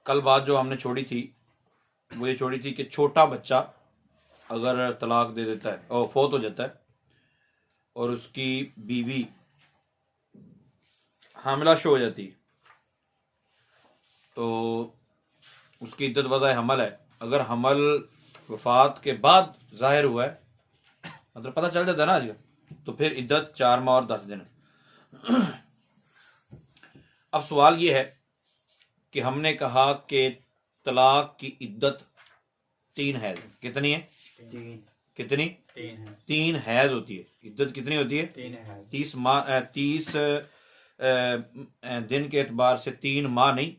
कल बात जो हमने छोड़ी थी वो ये छोड़ी थी कि छोटा बच्चा अगर तलाक दे देता है और फौत हो जाता है और उसकी बीवी हामिला शो हो जाती है तो उसकी इद्दत वज़ा हमल है। अगर हमल वफात के बाद जाहिर हुआ है, मतलब पता चल जाता है ना आजकल, तो फिर इद्दत 4 माह और 10 दिन है। अब सवाल ये है कि हमने कहा कि तलाक की इद्दत 3 हैज, कितनी है? 3 कितनी? 3 हैज होती है। इद्दत कितनी होती है? 30 दिन के एतबार से 3 माह नहीं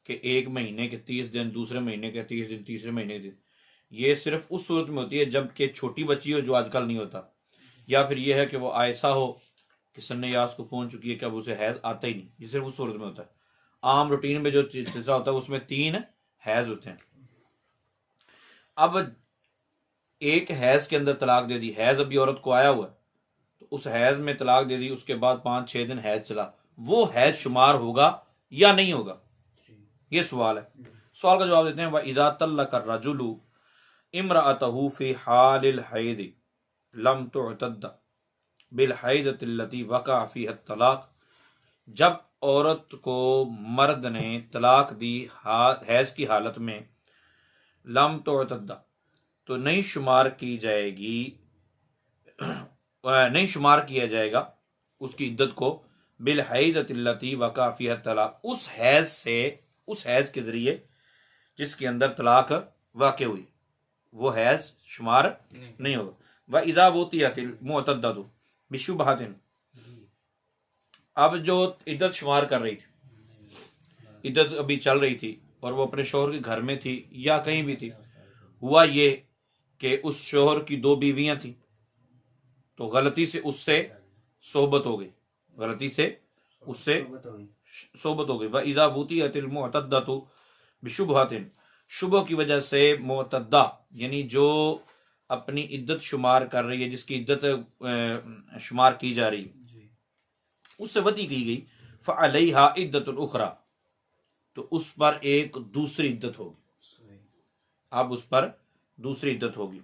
कि 1 महीने के 30 दिन, दूसरे महीने के 30 दिन, तीसरे महीने के 30 दिन। ये सिर्फ उस सूरत में होती है जबकि छोटी बच्ची हो, जो आजकल नहीं होता, या फिर यह है कि वो आयसा हो कि सन्ने यास को पहुंच चुकी है कि अब उसे हैज आता ही नहीं। ये सिर्फ उस सूरत में होता है। आम रूटीन में जो सिलसिला होता है उसमें 3 हैज होते हैं। अब एक हैज के अंदर तलाक दे दी, हैज अभी औरत को आया हुआ है, तो उस हैज में तलाक दे दी, उसके बाद 5-6 दिन हैज चला, वो हैज शुमार होगा या नहीं होगा? ये सवाल है। सवाल का जवाब देते हैं। वह इज़ा तल्लक़ रजुलु इम्रअतहु फी हालिल हैद लम तुअतद्द बिल हैदतिल्लती वक़अ फ़ीहा तलाक। जब औरत को मर्द ने तलाक दी हैज की हालत में, लम तुअतद्द तो नहीं शुमार की जाएगी, नहीं शुमार किया जाएगा उसकी इद्दत को, बिल हैदतिल्लती वक़अ फ़ीहा तलाक, उस हैज से, उस हैज के जरिए जिसके अंदर तलाक वाक़ हुई, वो हैज शुमार नहीं होगा। वह इज़ा वुतियतिल मुअतद्दतु बिशुबहतिन, अब जो इद्दत शुमार कर रही थी, इद्दत अभी चल रही थी और वो अपने शोहर के घर में थी या कहीं भी थी, हुआ ये कि उस शोहर की 2 बीवियां थी, तो गलती से उससे सोहबत हो गई, गलती से उससे सोहबत हो गई। वह इज़ा वुतियतिल मुअतद्दतु बिशुबहतिन, शुबह की वजह से मुअतद्दा यानी जो अपनी इद्दत शुमार कर रही है, जिसकी इद्दत शुमार की जा रही है, उससे वती की गई, फ़अलैहा इद्दतुल उखरा, तो उस पर एक दूसरी इद्दत होगी। अब उस पर दूसरी इद्दत होगी।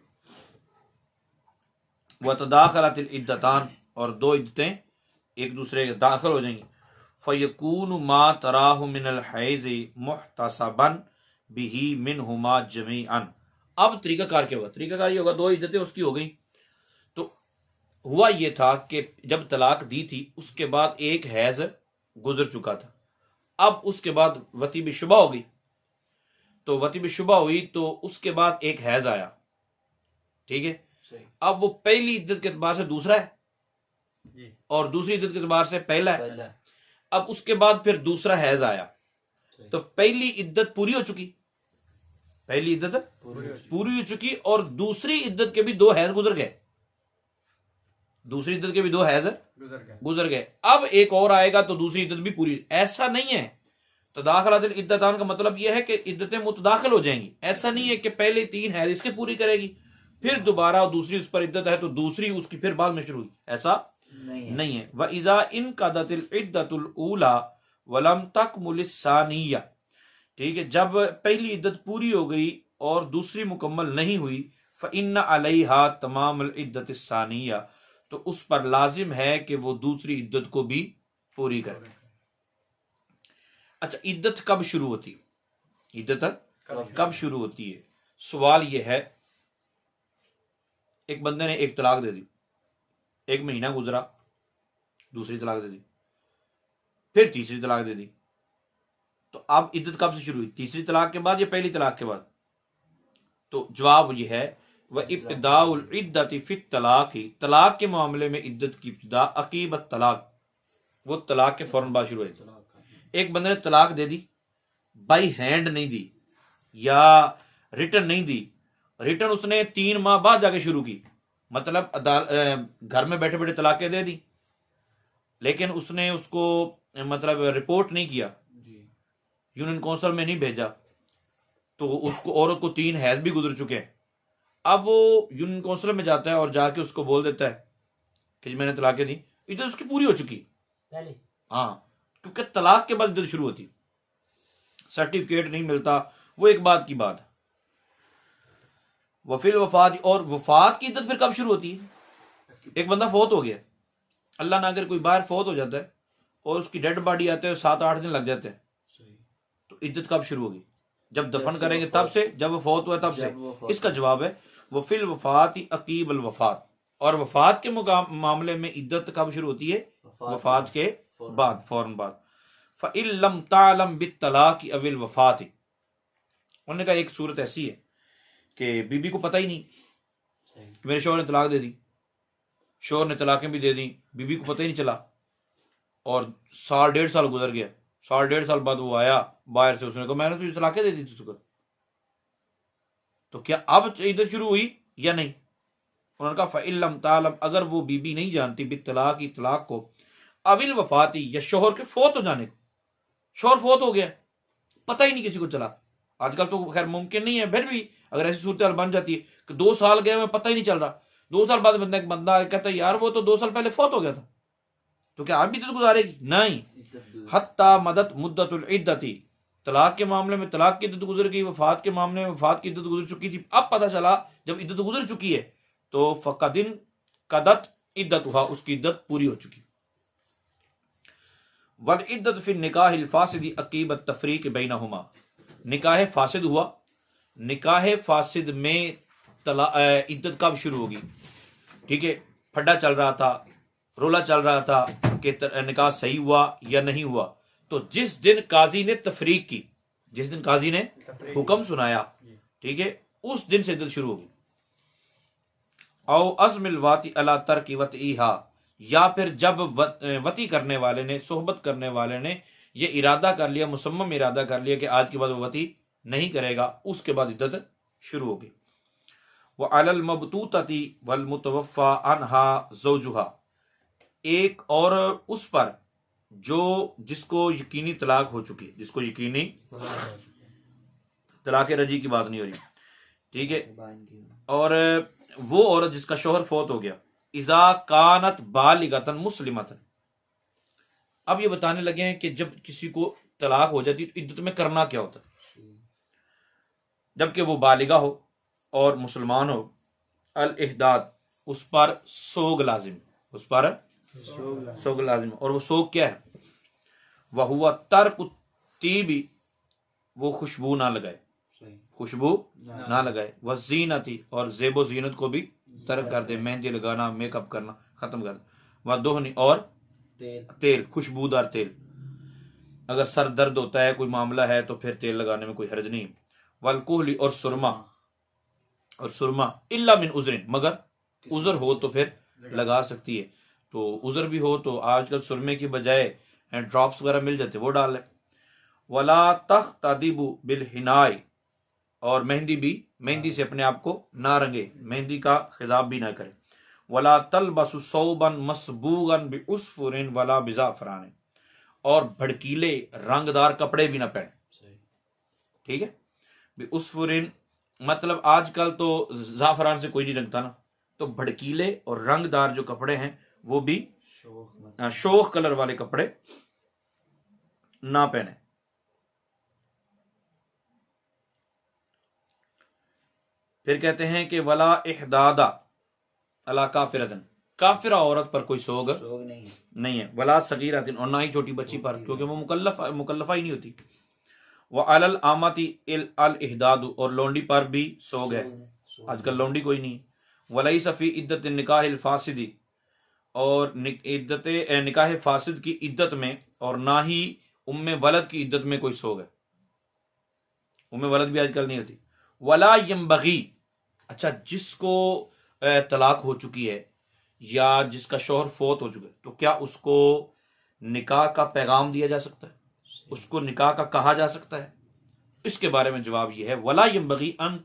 व तदाखलतिल इद्दतान, और 2 इद्दतें एक दूसरे के दाखिल हो जाएंगी। फ़यकूनु मा तराहु मिनल हैज़ मुहतसबन बिही मिनहुमा जमीअन। अब तरीकाकार क्या होगा? तरीकाकार ये होगा, 2 इद्दतें उसकी हो गई, तो हुआ ये था कि जब तलाक दी थी उसके बाद एक हैज गुजर चुका था, अब उसके बाद वती भी शुबा हो गई, तो वती भी शुबा हुई तो उसके बाद एक हैज आया, ठीक है। अब वो पहली इद्दत के एतबार से दूसरा है और दूसरी इद्दत के एतबार से पहला है। अब उसके बाद फिर दूसरा हैज आया, तो पहली इद्दत पूरी हो चुकी, पहली इद्दत पूरी हो चुकी और दूसरी इद्दत के भी 2 हैज गुजर गए, दूसरी इद्दत के भी 2 हैज गुजर गए। अब एक और आएगा तो दूसरी इद्दत भी पूरी। ऐसा नहीं है, तदाखलतिल इद्दतान का मतलब यह है कि इद्दतें मुतदाखिल हो जाएंगी। ऐसा नहीं है कि पहले 3 हैज इसके पूरी करेगी, फिर दोबारा दूसरी उस पर इद्दत है तो दूसरी उसकी फिर बाद में शुरू हुई, ऐसा नहीं है। व इज़ा इनक़दतिल इद्दतुल ऊला वलम तकमुलिस सानिया, ठीक है, जब पहली इद्दत पूरी हो गई और दूसरी मुकम्मल नहीं हुई, फ़इन्ना अलैहा तमामुल इद्दतिस सानिया, तो उस पर लाजिम है कि वो दूसरी इद्दत को भी पूरी करे। अच्छा, इद्दत कब शुरू होती है? इद्दत कब शुरू होती है? सवाल यह है, एक बंदे ने एक तलाक दे दी, 1 महीना गुजरा, दूसरी तलाक दे दी, फिर तीसरी तलाक दे दी, तो अब इद्दत कब से शुरू हुई? तीसरी तलाक के बाद या पहली तलाक के बाद? तो जवाब यह है, वह इब्तिदाउल इद्दति फित तलाक, ही तलाक के मामले में इद्दत की इब्तिदा अकीबत तलाक, वो तलाक के फौरन बाद शुरू हुई। एक बंदे ने तलाक दे दी, बाई हैंड नहीं दी या रिटर्न नहीं दी, रिटर्न उसने 3 माह बाद जाके शुरू की, मतलब घर में बैठे बैठे तलाकें दे दी, लेकिन उसने उसको मतलब रिपोर्ट नहीं किया, यूनियन काउंसिल में नहीं भेजा, तो उसको औरत को 3 हैज भी गुजर चुके हैं। अब वो यूनियन काउंसिल में जाता है और जाके उसको बोल देता है कि मैंने तलाकें दी, इधर उसकी पूरी हो चुकी पहले, हाँ, क्योंकि तलाक के बाद इद्दत शुरू होती। सर्टिफिकेट नहीं मिलता, वो एक बात की बात है। वफिल वफात, और वफात की इद्दत फिर कब शुरू होती है? एक बंदा फोत हो गया, अल्लाह ना अगर कोई बाहर फोत हो जाता है और उसकी डेड बॉडी आते हैं 7-8 दिन लग जाते हैं, तो इद्दत कब शुरू होगी? जब दफन करेंगे तब से, जब वो फौत हुआ तब से। इसका जवाब है वफिल वफात अकीब अल वफात, और वफात के मामले में इद्दत कब शुरू होती है? वफात के बाद, फौरन बाद। फ़इल्लम तालम बित्तलाक़ अविल वफात, उन्होंने कहा एक सूरत ऐसी है कि बीबी को पता ही नहीं कि मेरे शौहर ने तलाक दे दी, शौहर ने तलाकें भी दे दी, बीबी को पता ही नहीं चला, और 1.5 साल गुजर गया। 1.5 साल बाद वो आया बाहर से, उसने कहा मैंने तुझे तलाकें दे दी थी तुझको, तो क्या अब इद्दत शुरू हुई या नहीं? उन्होंने कहा फ़इल्लम तालम, अगर वो बीबी नहीं जानती बित्तलाक़ की तलाक को, अविल वफाती या शौहर के फोत हो जाने को, शौहर फोत हो गया पता ही नहीं किसी को चला। आजकल तो खैर मुमकिन नहीं है, फिर भी अगर ऐसी सूरत हाल बन जाती है कि 2 साल गए में पता ही नहीं चल रहा, 2 साल बाद बंदा कहता है यार वो तो 2 साल पहले फोत हो गया था, तो क्या आप भी इद्दत गुजारेगी? नहीं। हत्ता मदत मुद्दतुल इद्दती, तलाक के मामले में तलाक की इद्दत गुजर गई, वफात के मामले में वफात की इद्दत गुजर चुकी थी, अब पता चला जब इद्दत गुजर चुकी है तो फकदिन कदत इद्दत हुआ, उसकी इद्दत पूरी हो चुकी। वल इद्दत फिन निकाहिल फासिदी अकीबत तफरीक बैनहुमा, निकाह फासिद हुआ, निकाह फासिद में इद्दत कब शुरू होगी? ठीक है, फड्डा चल रहा था, रोला चल रहा था कि निकाह सही हुआ या नहीं हुआ, तो जिस दिन काजी ने तफरीक की, जिस दिन काजी ने हुक्म सुनाया, ठीक है, उस दिन से इद्दत शुरू होगी। औ अज़मिल वाती अला तरकी वतीहा, या फिर जब वती करने वाले ने, सोहबत करने वाले ने ये इरादा कर लिया, मुसम्मम इरादा कर लिया कि आज के बाद वो वती नहीं करेगा, उसके बाद इद्दत शुरू होगी। व अलल मबतूतती वल मुतवफ़ा अन्हा ज़ौजुहा, एक और उस पर जो जिसको यकीनी तलाक हो चुकी है, जिसको यकीनी तलाक रजी की बात नहीं हो रही, ठीक है, और वो औरत जिसका शौहर फौत हो गया, इज़ा कानत बालिगतन मुस्लिमतन। अब ये बताने लगे हैं कि जब किसी को तलाक हो जाती तो इद्दत में करना क्या होता है, जबकि वो बालिगा हो और मुसलमान हो। अल इहदाद, उस पर सोग लाजिम, उस पर सोग लाजिम, और वो सोग क्या है? वह हुआ तर्क तीबी, वो खुशबू ना लगाए, खुशबू ना लगाए। वह जीनती, और जेबो जीनत को भी तर्क कर दे, मेहंदी लगाना, मेकअप करना खत्म कर दे। वह दोहनी, और तेल, खुशबूदार तेल, अगर सर दर्द होता है, कोई मामला है, तो फिर तेल लगाने में कोई हर्ज नहीं। वलकुहली, और सुरमा, और सुरमा इल्ला मिन उजरिन, मगर उजर हो तो फिर लगा सकती है, तो उजर भी हो तो आजकल सुरमे की बजाय ड्रॉप्स वगैरह मिल जाते, वो डाल ले। वला तख्तदिबु बिल हिनाई, और मेहंदी भी, मेहंदी से अपने आप को ना रंगे, मेहंदी का खिजाब भी ना करे। वला तलबसु सौबन मसबूगन बिउस्फुरिन वला बिज़ाफरान, और भड़कीले रंगदार कपड़े भी ना पहने, ठीक है। बिउस्फुरिन मतलब आजकल तो जाफरान से कोई नहीं रंगता ना, तो भड़कीले और रंगदार जो कपड़े हैं वो भी, शोख कलर वाले कपड़े ना पहने। फिर कहते हैं कि वला इहदादा अला काफिरतन, काफिरा औरत पर कोई सोग नहीं है। वला सगीरतिन, और ना ही छोटी बच्ची पर, क्योंकि वो मुकल्लफा ही नहीं होती। व अलल आमती अल इहदादु, और लोंडी पर भी सोग है, आजकल लोंडी कोई नहीं। वलई सफ़ी इद्दत निकाह फासिदी, और इद्दत निकाह फासिद की इद्दत में, और ना ही उम्मे वलद की इद्दत में कोई सोग है, उम्मे वलद भी आजकल नहीं होती। वला यंबगी, अच्छा जिसको तलाक हो चुकी है या जिसका शौहर फौत हो चुका है, तो क्या उसको निकाह का पैगाम दिया जा सकता है, उसको निकाह का कहा जा सकता है? इसके बारे में जवाब यह है, वला यंबगी अन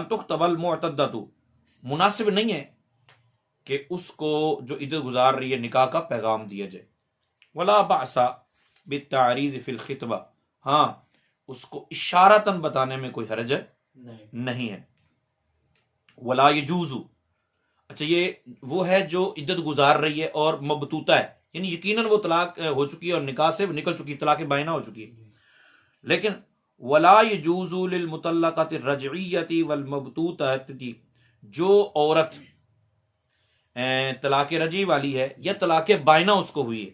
तुख्तबल मुअतद्दतु, मुनासिब नहीं है कि उसको जो इद्दत गुजार रही है निकाह का पैगाम दिया जाए। वला बासा बित्तारीज़ फिल खितबा, हाँ उसको इशारतन बताने में कोई हरज नहीं है। वला यजूजु, अच्छा ये वो है जो इद्दत गुजार रही है और मबतूता है, यानी यकीनन वो तलाक हो चुकी है और निकाह से निकल चुकी है, तलाक बायना हो चुकी है। लेकिन वला यजूज़ु लिल मुतल्लक़ति रजइयति वल मबतूतति, जो औरत तलाक रजी वाली है या तलाक बायना उसको हुई है,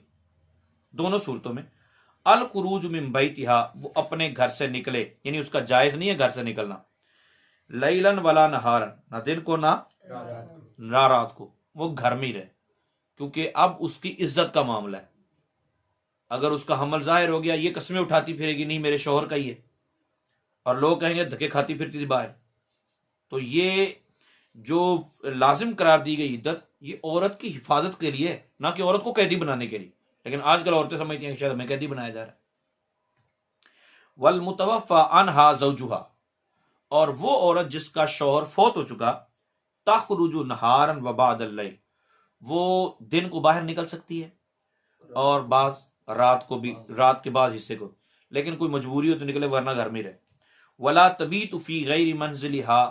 दोनों सूरतों में अल खुरूज मिन बैतिहा, वो अपने घर से निकले, यानी उसका जायज नहीं है घर से निकलना, लैलन वला नहारन, ना दिन को ना रात को, वो घर में ही रहे, क्योंकि अब उसकी इज्जत का मामला है। अगर उसका हमल जाहिर हो गया, ये कस्में उठाती फिरेगी नहीं मेरे शोहर का ही है, और लोग कहेंगे धक्के खाती फिरती थी बाहर, तो ये जो लाजिम करार दी गई इद्दत, ये औरत की हिफाजत के लिए है, ना कि औरत को कैदी बनाने के लिए। लेकिन आजकल औरतें समझती हैं शायद हमें कैदी बनाया जा रहा है। वल मुतवफ़ा अन्हा ज़ौजुहा, और वो औरत जिसका शौहर फौत हो चुका, तखरुजु नहारन व बादल लैल, वो दिन को बाहर निकल सकती है और बाज रात को भी, रात के बाद हिस्से को, लेकिन कोई मजबूरी हो तो निकले, वरना घर में रहे। वला तबीतु फी गैरि मंजिलिहा,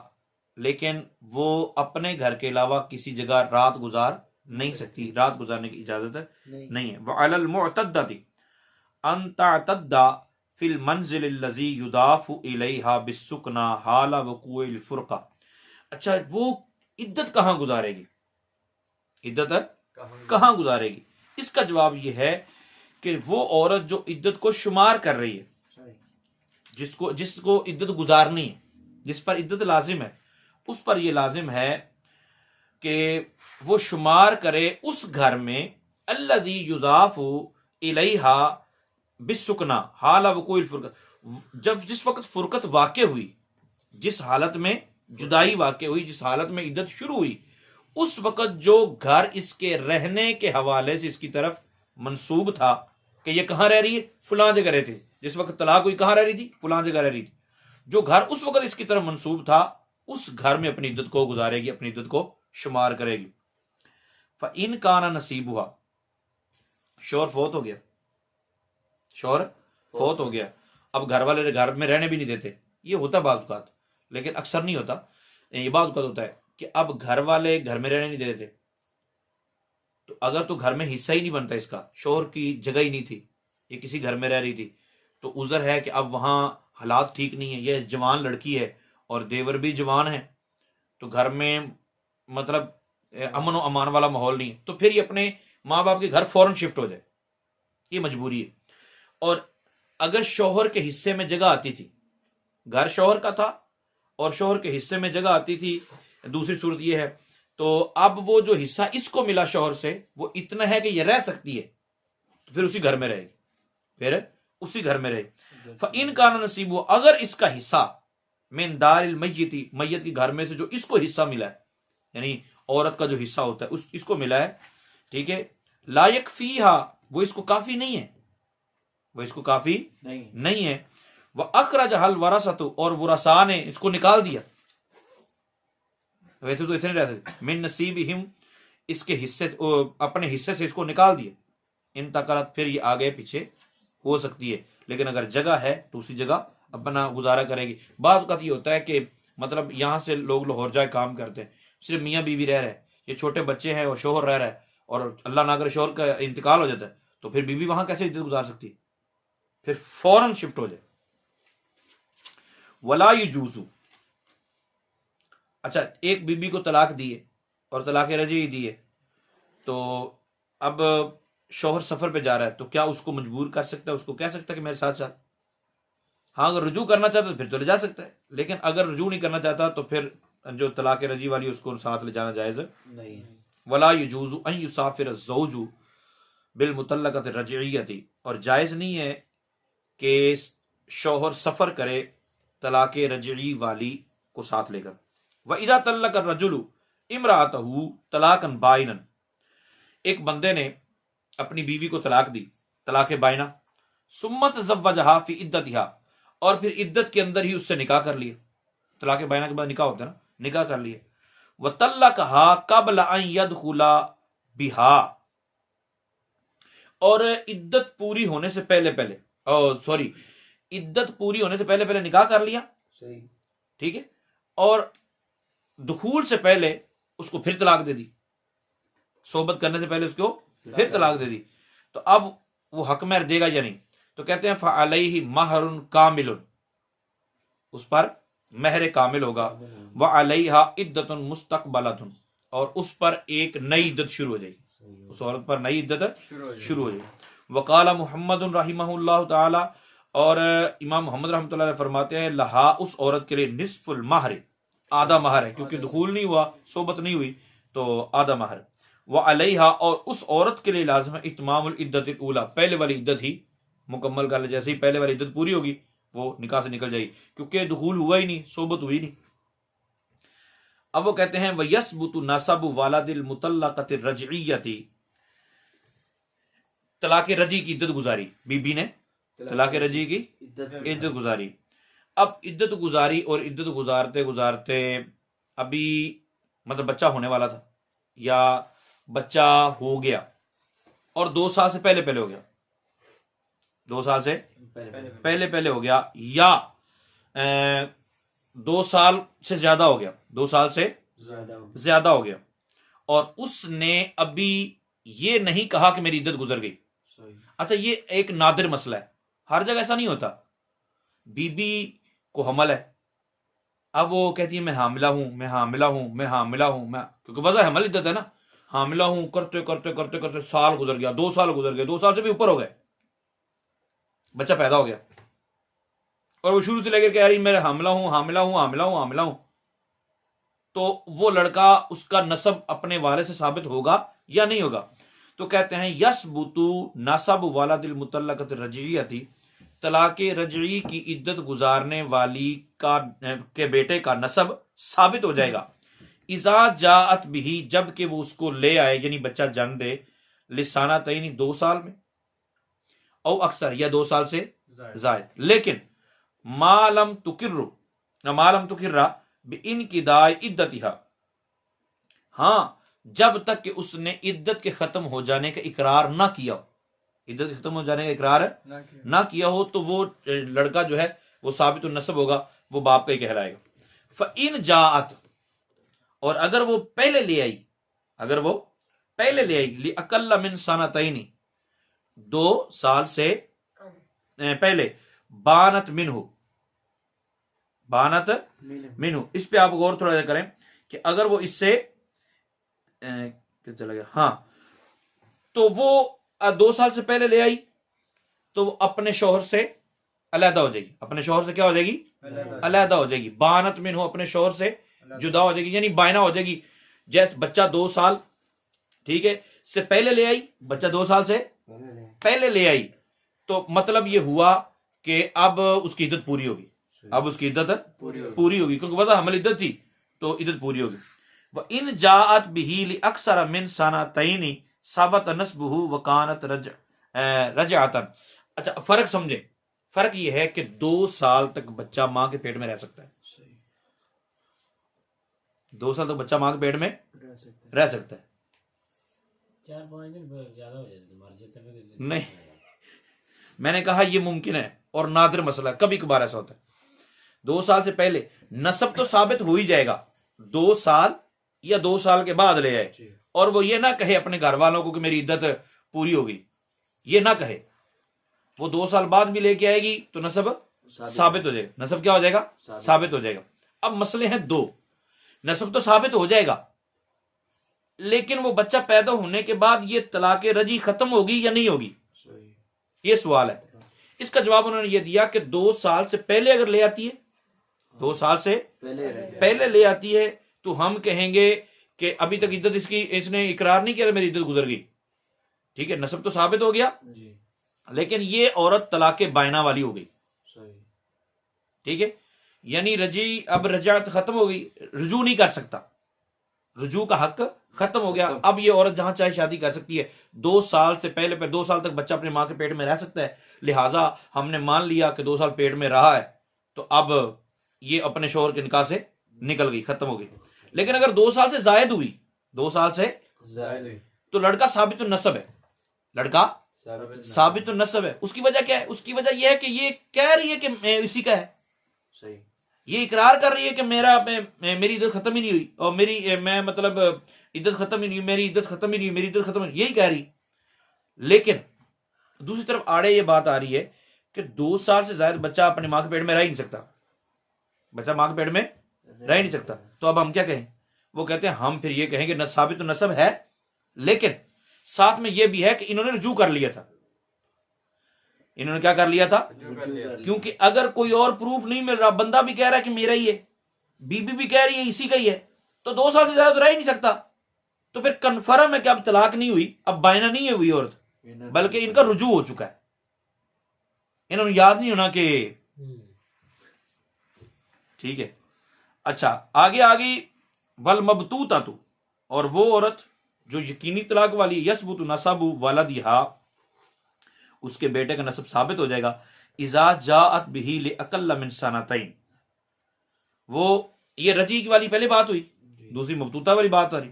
लेकिन वो अपने घर के अलावा किसी जगह रात गुजार नहीं सकती, रात गुजारने की इजाजत नहीं है। वअलल मुअतद्दति अन तअतद्दा फिल मंजिल लजी युदाफु इलैहा बिस्सुकना हाला वक़ूइल फुरका। अच्छा, वो इद्दत कहाँ गुजारेगी, इद्दत कहाँ गुजारेगी? इसका जवाब यह है कि वो औरत जो इद्दत को शुमार कर रही है, जिसको इद्दत गुजारनी है, जिस पर इद्दत लाजिम है, उस पर यह लाजिम है कि वो शुमार करे उस घर में अल्लज़ी युज़ाफ़ु इलैहा बिस्सुकना हाला वक़ूइल फुरका, जब जिस वक्त फुरकत वाक़े हुई, जिस हालत में जुदाई वाक़े हुई, जिस हालत में इद्दत शुरू हुई, उस वक्त जो घर इसके रहने के हवाले से इसकी तरफ मंसूब था कि ये कहाँ रह रही है, फलां जगह रहती थी, जिस वक्त तलाक हुई कहाँ रह रही थी, फलां जगह रह रही थी, जो घर उस वक्त इसकी तरफ मंसूब था, उस घर में अपनी इद्दत को गुजारेगी, अपनी इद्दत को शुमार करेगी। फ़इन काना नसीबुहा, शौहर फौत हो गया, शौहर फौत हो गया, अब घर वाले घर में रहने भी नहीं देते, ये होता बाज़ औक़ात, लेकिन अक्सर नहीं होता, ये बाज़ औक़ात होता है कि अब घर वाले घर में रहने नहीं देते, तो अगर तो घर में हिस्सा ही नहीं बनता इसका, शौहर की जगह ही नहीं थी, ये किसी घर में रह रही थी, तो उज़र है कि अब वहाँ हालात ठीक नहीं है, ये जवान लड़की है और देवर भी जवान है, तो घर में मतलब अमन व अमान वाला माहौल नहीं है, तो फिर ये अपने माँ बाप के घर फौरन शिफ्ट हो जाए, ये मजबूरी है। और अगर शौहर के हिस्से में जगह आती थी, घर शौहर का था और शौहर के हिस्से में जगह आती थी, दूसरी सूरत यह है, तो अब वो जो हिस्सा इसको मिला शौहर से, वो इतना है कि ये रह सकती है, तो फिर उसी घर में रहेगी, फिर उसी घर में रहेगी। फ़इन काना नसीबु, अगर इसका हिस्सा मिन दारिल मय्यती, मय्यत के घर में से जो इसको हिस्सा मिला है, यानी औरत का जो हिस्सा होता है उस इसको मिला है, ठीक है, लायक फीहा, वो इसको काफी नहीं है, वो इसको काफी नहीं है। वह अखरज हल वरसतु, और वरसा ने इसको निकाल दिया, वैसे तो इतने रह सकते, मिन नसीबिहिम, इसके हिस्से, अपने हिस्से से इसको निकाल दिया, इन तकरत, फिर ये आगे पीछे हो सकती है, लेकिन अगर जगह है तो उसी जगह अपना गुजारा करेगी। बाज़ औक़ात ये होता है कि मतलब यहाँ से लोग लाहौर जाए काम करते हैं, सिर्फ मियाँ बीवी रह रहे हैं, ये छोटे बच्चे हैं और शौहर रह रहा है, और अल्लाह ना करे शौहर का इंतकाल हो जाता है, तो फिर बीवी वहां कैसे इज्जत गुजार सकती है, फिर फौरन शिफ्ट हो जाए। वला युजूज़ु, अच्छा, एक बीबी को तलाक दिए और तलाक रजी दिए, तो अब शौहर सफर पे जा रहा है, तो क्या उसको मजबूर कर सकता है, उसको कह सकता है कि मेरे साथ साथ, हाँ अगर रुजू करना चाहता है तो फिर तो ले जा सकता है, लेकिन अगर रुजू नहीं करना चाहता तो फिर जो तलाक रजी वाली उसको साथ ले जाना जायज नहीं है। वला युजूज़ु अन युसाफिर ज़ौजु बिल मुतल्लक़ति रजइयति, और जायज़ नहीं है कि शौहर सफ़र करे तलाक रजई वाली को साथ लेकर। व इज़ा तल्लक़ रजुलु इमराअतहु तलाक़न बाइनन, एक बंदे ने अपनी बीवी को तलाक दी, तलाक बाइना, सुम्मत ज़व्वजहा फ़ी इद्दतिहा, और फिर इद्दत के अंदर ही उससे निकाह कर लिया, तलाक बाइना के बाद निकाह होता है ना, निकाह कर लिया। व तल्लक़हा क़ब्ल अन यदख़ुला बिहा, और इद्दत पूरी होने से पहले पहले, सॉरी, इद्दत पूरी होने से पहले पहले निकाह कर लिया, सही, ठीक है, और दुखूल से पहले उसको फिर तलाक दे दी, सोबत करने से पहले उसको फिर तलाक दे दी, तो अब वो हक महर देगा या नहीं? तो कहते हैं फ़अलैहि महरुन कामिलुन, उस पर महर कामिल होगा। व अलैहा इद्दतुन मुस्तक़बलतुन, और उस पर एक नई इद्दत शुरू हो जाएगी, उस औरत पर नई इद्दत शुरू हो जाएगी। वकाला मुहम्मद रहमहुल्लाह ताला, और इमाम मोहम्मद रहमतुल्लाह अलैह फरमाते हैं लहा, उस औरत के लिए निस्फुल महर, आधा महर है, क्योंकि दुखूल नहीं हुआ, सोबत नहीं हुई, तो आधा महर। व अलैहा, और उस औरत के लिए लाजिम है इत्मामुल इद्दतिल ऊला, पहले वाली इद्दत ही मुकम्मल कर ले। जैसे ही पहले वाली इद्दत पूरी होगी वो निकाह से निकल जाएगी, क्योंकि दुखूल हुआ ही नहीं, सोबत हुई नहीं। अब वो कहते हैं वयस्बुतु नसबु वालदिल मुतल्लक़ति रजइयति, तलाक रजी की इद्दत गुजारी, बीबी ने तलाक रजी की इद्दत गुजारी। अब इद्दत गुजारी और इद्दत गुजारते गुजारते अभी मतलब बच्चा होने वाला था या बच्चा हो गया और 2 साल से पहले पहले हो गया, 2 साल से पहले पहले हो गया, या 2 साल से ज्यादा हो गया, 2 साल से ज्यादा हो गया, और उसने अभी ये नहीं कहा कि मेरी इद्दत गुजर गई। अच्छा, ये एक नादिर मसला है, हर जगह ऐसा नहीं होता। बीबी को हमल है, अब वो कहती है मैं हामिला हूं, मैं हामिला हूं, मैं हामिला हूं, मैं, क्योंकि वजह हमल इद्दत है ना, हामिला हूं करते करते करते करते साल गुजर गया, 2 साल गुजर गए, 2 साल से भी ऊपर हो गए, बच्चा पैदा हो गया, और वो शुरू से लेकर कह रही मैं हामिला हूं, हामिला हूं, हामिला हूं, हामिला हूं। तो वो लड़का, उसका नसब अपने वाले से साबित होगा या नहीं होगा? तो कहते हैं यसबुतु नसब वालदिल मुतल्लक़ति रजइयति, तलाक रजई की इद्दत गुजारने वाली का के बेटे का नसब साबित हो जाएगा। इज़ा जाअत बिही, जब कि वो उसको ले आए, यानी बच्चा जन्म दे, लिसाना तईनी 2 साल में, और अक्सर या 2 साल से जायद। लेकिन मालम तुकिर्रा बिइनकिदाई इद्दतिहा, हाँ जब तक कि उसने इद्दत के खत्म हो जाने का इकरार ना किया हो, इद्दत खत्म हो जाने का इकरार ना किया हो, तो वो लड़का जो है वो साबित नसब होगा, वो बाप का ही कहलाएगा। फ़इन जाअत, और अगर वो पहले ले आई, अगर वो पहले ले आई, लिअक़ल्ल मिन सनतैनी, 2 साल से पहले, बानत मिनहु, इस पे आप गौर थोड़ा करें कि अगर वो इससे क्या चला गया, हाँ, तो वो 2 साल से पहले ले आई तो वो अपने शौहर से अलहदा हो जाएगी, अपने शौहर से क्या हो जाएगी? अलहदा हो जाएगी। बानत मिनहु, अपने शौहर से जुदा हो जाएगी, यानी बायना हो जाएगी। जैसे बच्चा 2 साल, ठीक है, से पहले ले आई, बच्चा 2 साल से पहले ले आई, तो मतलब ये हुआ कि अब उसकी इद्दत पूरी होगी, अब उसकी इद्दत पूरी होगी, क्योंकि वजह हमल इद्दत थी, तो इद्दत पूरी होगी। व इन जाअत बिही लिअक्सर मिन सनतैनी सबत नस्बुहु व कानत रजअतन। अच्छा, फर्क समझे, फर्क ये है कि 2 साल तक बच्चा मां के पेट में रह सकता है, 2 साल तक बच्चा मां के पेट में रह सकता है। 4-5 दिन ज्यादा हो जाते, नहीं, मैंने कहा ये मुमकिन है और नादिर मसला, कभी कभार ऐसा होता है। 2 साल से पहले नसब तो साबित हो ही जाएगा, 2 साल या 2 साल के बाद ले आए, और वो ये ना कहे अपने घर वालों को कि मेरी इद्दत पूरी होगी, ये ना कहे, वो 2 साल बाद भी लेके आएगी तो नसब साबित हो जाएगा, नसब क्या हो जाएगा? साबित हो जाएगा। अब मसले हैं 2, नसब तो साबित हो जाएगा, लेकिन वो बच्चा पैदा होने के बाद ये तलाक रजी खत्म होगी या नहीं होगी, ये सवाल है। इसका जवाब उन्होंने ये दिया कि 2 साल से पहले अगर ले आती है, 2 साल से पहले ले आती है, तो हम कहेंगे कि अभी तक इद्दत इसने इकरार नहीं किया, मेरी इद्दत गुजर गई, ठीक है, नसब तो साबित हो गया, लेकिन ये औरत तलाक बायना वाली हो गई, ठीक है, यानी रजी, अब रजात खत्म हो गई, रुजू नहीं कर सकता, रुजू का हक खत्म हो गया। अब ये औरत जहां चाहे शादी कर सकती है, 2 साल से पहले 2 साल तक बच्चा अपने मां के पेट में रह सकता है, लिहाजा हमने मान लिया कि 2 साल पेट में रहा है, तो अब ये अपने शौहर के निकाह से निकल गई, खत्म हो गई। लेकिन अगर 2 साल से जायद हुई, 2 साल से तो लड़का साबित नसब है, लड़का साबित नसब है। उसकी वजह क्या है? उसकी वजह यह है कि ये कह रही है कि मैं इसी का है, सही, ये इकरार कर रही है कि मेरी इद्दत खत्म ही नहीं हुई, और मैं मतलब इद्दत खत्म ही नहीं, मेरी इद्दत खत्म ही नहीं, मेरी इद्दत खत्म, यही कह रही। लेकिन दूसरी तरफ आड़े ये बात आ रही है कि 2 साल से ज्यादा बच्चा अपनी माँ के पेट में रह ही नहीं सकता, बच्चा माँ के पेट में रह ही नहीं सकता। तो अब हम क्या कहें? वो कहते हैं हम फिर ये कहेंगे न साबित तो नसब है, लेकिन साथ में ये भी है कि इन्होंने रुजू कर लिया था। इन्होंने क्या कर लिया था? क्योंकि अगर कोई और प्रूफ नहीं मिल रहा, बंदा भी कह रहा है कि मेरा ही है, बीबी भी कह रही है इसी का ही है, तो 2 साल से ज्यादा तो रह ही नहीं सकता। तो फिर कन्फर्म है कि अब तलाक नहीं हुई, अब बायना नहीं है हुई औरत, बल्कि इनका रुजू हो चुका है। इन्होंने याद नहीं होना कि ठीक है। अच्छा, आगे आगे वल मबतूता तू, और वो औरत जो यकीनी तलाक वाली, यसबुतु नसबु वलदिहा, उसके बेटे का नसब साबित हो जाएगा। इजा जाअत बिही लिअक़ल्ल मिन सनतैन, वो ये रजी वाली पहले बात हुई, दूसरी मबतूता वाली बात आ रही।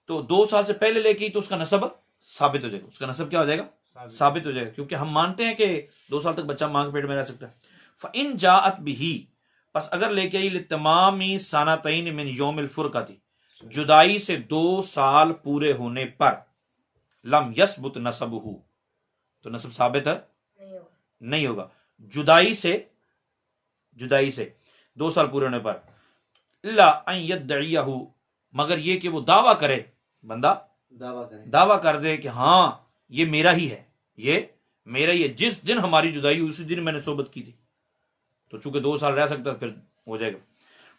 तो 2 साल से पहले लेके तो उसका नसब साबित हो जाएगा, उसका नसब क्या हो जाएगा? साबित हो जाएगा, क्योंकि हम मानते हैं कि 2 साल तक बच्चा मां के पेट में रह सकता है। फ़इन जाअत बिही, बस अगर लेके आई लितमामी सनतैन मिन यौमिल फुरक़ती, जुदाई से 2 साल पूरे होने पर, लम यसबुत नसबुहु, तो नसब साबित है नहीं होगा। जुदाई से 2 साल पूरे होने पर, इल्ला अन यद्दइयहु, मगर ये कि वो दावा करे, बंदा दावा कर दे कि हाँ ये मेरा ही है, ये मेरा ही है, जिस दिन हमारी जुदाई हुई उसी दिन मैंने सोबत की थी, तो चूंकि 2 साल रह सकता फिर हो जाएगा।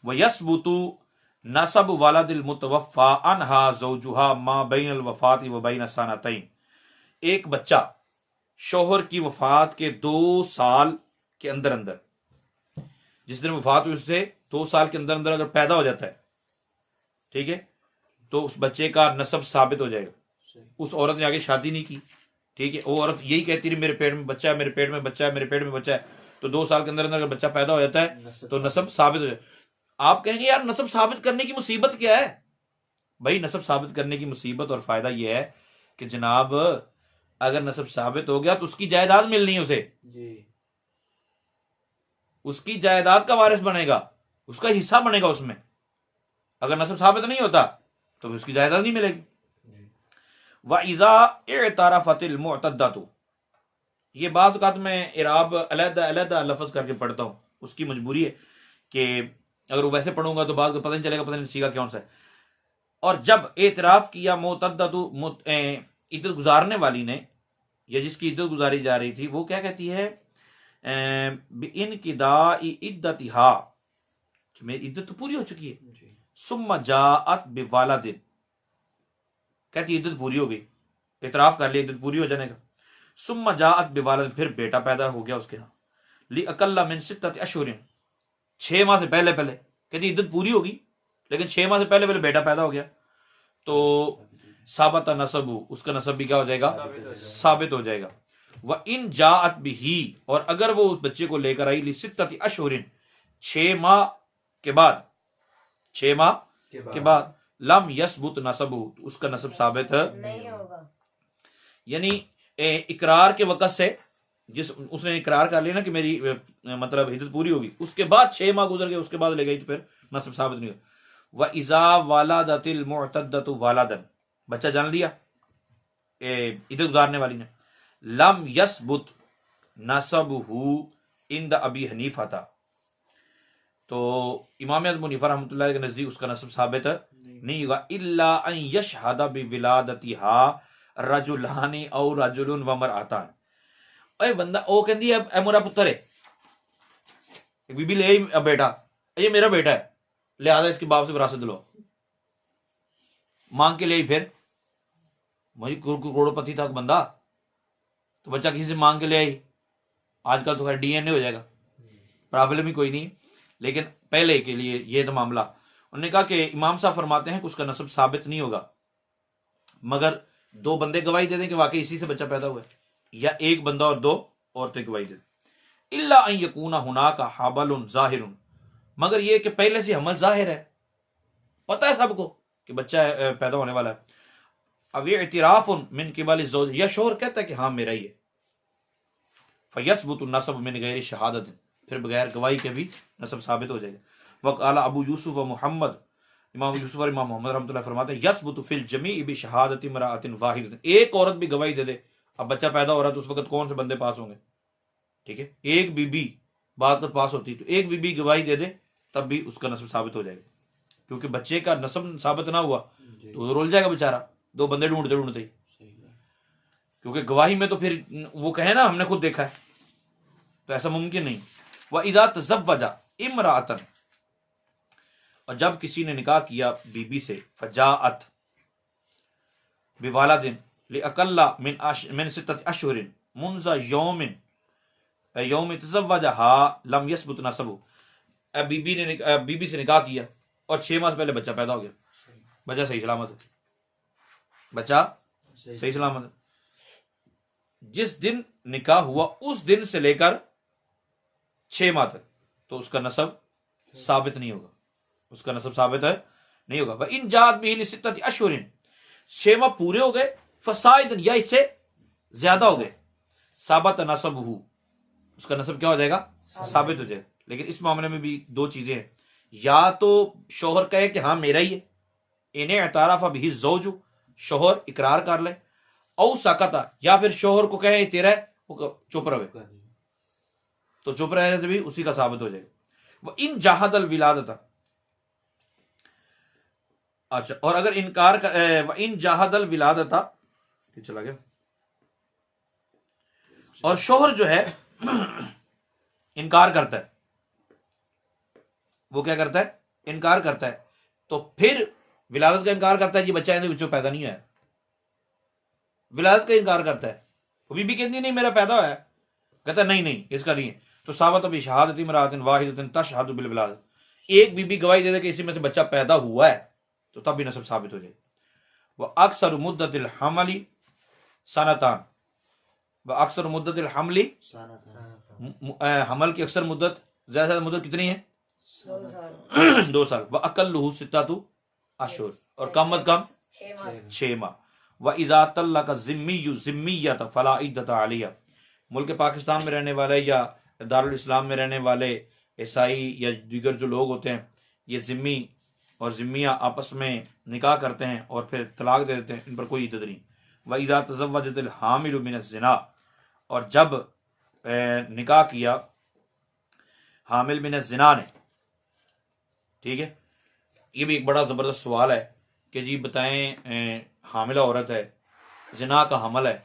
वह यसबुतु नसब वालदिल मुतवफ़ा अनहा ज़ौजुहा मा बैनल वफ़ाति व बैन सनतैन, एक बच्चा शोहर की वफात के 2 साल के अंदर अंदर, जिस दिन वफात हुई उससे 2 साल के अंदर अंदर अगर पैदा हो जाता है, ठीक है, तो उस बच्चे का नसब साबित हो जाएगा। उस औरत ने आगे शादी नहीं की, ठीक है, वो औरत यही कहती रही मेरे पेट में बच्चा है, मेरे पेट में बच्चा है, मेरे पेट में बच्चा है, तो 2 साल के अंदर अंदर अगर बच्चा पैदा हो जाता है तो नसब साबित हो जाए। आप कहेंगे यार नसब साबित करने की मुसीबत क्या है? भाई नसब साबित करने की मुसीबत और फायदा यह है कि जनाब अगर नसब साबित हो गया तो उसकी जायदाद मिलनी है उसे जी, उसकी जायदाद का वारिस बनेगा, उसका हिस्सा बनेगा उसमें। अगर नसब साबित नहीं होता तो उसकी जायदाद नहीं मिलेगी। व इज़ा इअतरफ़तिल मुअतद्दतु, ये बाज़ औक़ात में इराब अलग-अलग लफ्ज़ करके पढ़ता हूँ, उसकी मजबूरी है कि अगर वो वैसे पढ़ूंगा तो बात को पता नहीं चलेगा, पता नहीं सीखा कौन सा है। और जब एतराफ़ किया मुअतद्दतु, इद्दत गुजारने वाली ने, या जिसकी इद्दत गुजारी जा रही थी, वो क्या कहती है? बिइनक़िदाइ इद्दतिहा, कि मेरी इद्दत तो पूरी हो चुकी है। सुम्मा जाअत बिवालिदिन, कहती इद्दत पूरी हो गई, इतराफ कर लिया इद्दत पूरी हो जाने का। सुम्मा जाअत बिवालिदिन, फिर बेटा पैदा हो गया उसके यहाँ, लिअक़ल्ल मिन 6 अशहुरिन, 6 माह से पहले कहती इद्दत पूरी होगी लेकिन 6 माह से पहले बेटा पैदा हो गया, तो साबत नसबु, उसका नसब भी क्या हो जाएगा? साबित हो जाएगा। व इन जाअत बिही, और अगर वो उस बच्चे को लेकर आई लिसित्तति अशहुरिन, 6 माह के बाद, 6 माह के बाद, लम यसबुत नसबु, उसका नसब साबित नहीं होगा। यानी इकरार के वक़्त से, जिस उसने इकरार कर लिया ना कि मेरी मतलब इद्दत पूरी होगी, उसके बाद 6 माह गुजर गए, उसके बाद ले गई तो फिर नसब साबित नहीं होगा। व इज़ा वलदतिल मुअतद्दतु वलदन, बच्चा जान लिया इद्दत गुजारने वाली ने, लम यसबुत नसबुहु इंद अबी हनीफा था, तो इमाम आज़म हनीफा रहमतुल्लाह के नज़दीक उसका नसब साबित नहीं होगा। इल्ला अन यशहद बिविलादतिहा रजुलानी औ रजुलुन व मरअतान, ओए बंदा ओ कहंदी है ए मेरा पुत्र है, एक बीबी ले आई बेटा, ये मेरा बेटा है, लिहाजा इसके बाप से विरासत लो, मांग के ले आई, फिर मुझे करोड़पति था बंदा, तो बच्चा किसी से मांग के ले आई, आजकल तो खैर DNA हो जाएगा, प्रॉब्लम ही कोई नहीं, लेकिन पहले के लिए ये तो मामला। उन्होंने कहा कि इमाम साहब फरमाते हैं कि उसका नसब साबित नहीं होगा मगर 2 बंदे गवाही दे दें कि वाकई इसी से बच्चा पैदा हुआ है, या 1 बंदा और 2 औरतें गवाही दे दें। इल्ला अन यकूना हुनाका हबलुन ज़ाहिरुन, मगर ये कि पहले से हमल जाहिर है, पता है सबको कि बच्चा पैदा होने वाला है। अब ये इतिराफुन मिन क़िबल ज़ौज, या शोहर कहता है कि हाँ मेरा ही है, फयस्बुतु नसब मिन गैर शहादत, फिर बगैर गवाही के भी नसब साबित हो जाएगा। वक़ाला अबू यूसुफ व मोहम्मद, इमाम यूसुफ और इमाम मोहम्मद रहमतुल्लाह फरमाते हैं यसबुतु फिल जमीइ बि शहादति इमराअतिन वाहिदतिन, एक औरत भी गवाही दे दे अब बच्चा पैदा हो रहा है तो उस वक्त कौन से बंदे पास होंगे? ठीक है, एक बीबी बात पास होती तो एक बीबी गवाही दे दे तब भी उसका नस्ब साबित हो जाएगा, क्योंकि बच्चे का नस्ब साबित ना हुआ तो रुल जाएगा बेचारा, दो बंदे ढूंढते ढूंढते ही। क्योंकि गवाही में तो फिर वो कहे ना हमने खुद देखा है, तो ऐसा मुमकिन नहीं। वह इज़ा तज़व्वजा इमराअतन, और जब किसी ने निकाह किया बीबी से, फजाअत बिवालादिन लिअकल्ला मिन सित्तति अशहुरिन मुनज़ा यौमिन यौम तज़व्वजहा लम यसबुत नसबु। अब बीबी से निकाह किया और 6 माह पहले बच्चा पैदा हो गया, बच्चा सही सलामत है, बच्चा सही सलामत है। जिस दिन निकाह हुआ उस दिन से लेकर 6 माह तक तो उसका नसब साबित नहीं होगा, उसका नसब साबित है नहीं होगा। वह इन जात भी लिसित्तति अशहुरिन, 6 माह पूरे हो गए, फसाइदन या इससे ज्यादा हो गए, साबत नसबहु, उसका नसब क्या हो जाएगा? साबित हो जाएगा। लेकिन इस मामले में भी 2 चीजें हैं, या तो शोहर कहे कि हाँ मेरा ही है, इन्हें एताराफा भी ज़ौजु, शोहर इकरार कर ले, औ सकता, या फिर शोहर को कहे तेरा है, वो चुप रहे, तो चुप रहने से भी उसी का साबित हो जाएगा। वो इन जहादल विलादता, अच्छा, और अगर इनकार कर इन जहादल विलादता, चला गया, और शोहर जो है इनकार करता है, वो क्या करता है? इनकार करता है, तो फिर विलादत का इनकार करता है, ये बच्चा है बच्चों पैदा नहीं है, विलादत का इनकार करता है, वो बीबी कहती नहीं मेरा पैदा हुआ है, कहता नहीं नहीं इसका नहीं है, तो साबत अभी शहादत इमरातिन वाहिदतिन तशहदु बिल विलादत, एक बीबी गवाही दे दे कि इसी में से बच्चा पैदा हुआ है तो तब भी नसब साबित हो जाए। वह अक्सर मुद्दतिल हमली सनतान, वह अक्सर मुद्दतिल हमली, हमल की अक्सर मुद्दत, ज्यादा से ज्यादा मुद्दत कितनी है? 2 साल। वह अकल्लुहु सित्ततु अशहुर, और कम अज कम 6 माह। वह इज़ा तल्लक़ ज़िम्मिय्यु ज़िम्मिय्यत फला इद्दत अलैहा, मुल्क पाकिस्तान में रहने वाले या दारुल इस्लाम में रहने वाले ईसाई या दीगर जो लोग होते हैं, ये ज़िम्मी और ज़िम्मिया आपस में निकाह करते हैं और फिर तलाक दे देते हैं, इन पर कोई इद्दत नहीं। वह इज़ा तज़व्वजतिल हामिलु मिन ज़िना, और जब निकाह किया हामिल मिन ज़िना ने, ठीक है, ये भी एक बड़ा ज़बरदस्त सवाल है कि जी बताएं हामिला औरत है, ज़िना का हमल है,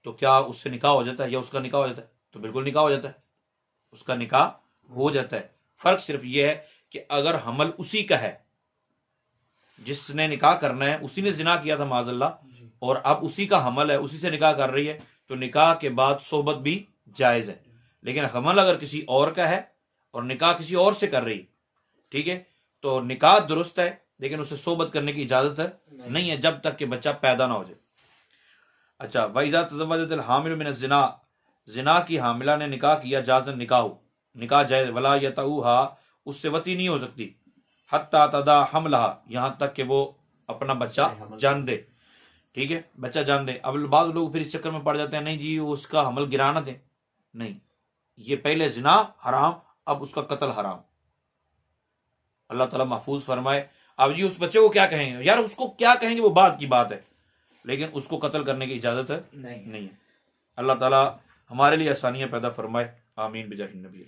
तो क्या उससे निकाह हो जाता है या उसका निकाह हो जाता है? तो बिल्कुल निकाह हो जाता है, उसका निकाह हो जाता है। फ़र्क सिर्फ ये है कि अगर हमल उसी का है, जिसने निकाह करना है उसी ने ज़िना किया था माज़अल्लाह, और अब उसी का हमल है, उसी से निकाह कर रही है, तो निकाह के बाद सोहबत भी जायज़ है। लेकिन हमल अगर किसी और का है और निकाह किसी और से कर रही है, ठीक है, तो निकाह दुरुस्त है लेकिन उसे सोहबत करने की इजाज़त नहीं है जब तक कि बच्चा पैदा ना हो जाए। अच्छा, वइज़ा तज़व्वजतिल हामिलु मिन ज़िना, ज़िना की हामिला ने निकाह किया, जाज़न निकाह, निकाह जायज़, वला यतऊहा, उससे वती नहीं हो सकती, हत्ता तदा हमलहा, यहाँ तक कि वो अपना बच्चा जान दे, ठीक है, बच्चा जान दे। अब बाद लोग फिर इस चक्कर में पड़ जाते हैं, नहीं जी उसका हमल गिराना दे, नहीं, ये पहले ज़िना हराम, अब उसका कत्ल हराम, अल्लाह ताला महफूज फरमाए। अब जी उस बच्चे को क्या कहेंगे यार, उसको क्या कहेंगे वो बात की बात है, लेकिन उसको कत्ल करने की इजाज़त नहीं है। अल्लाह ताला हमारे लिए आसानियाँ पैदा फरमाए, आमीन बिजाहिन नबी।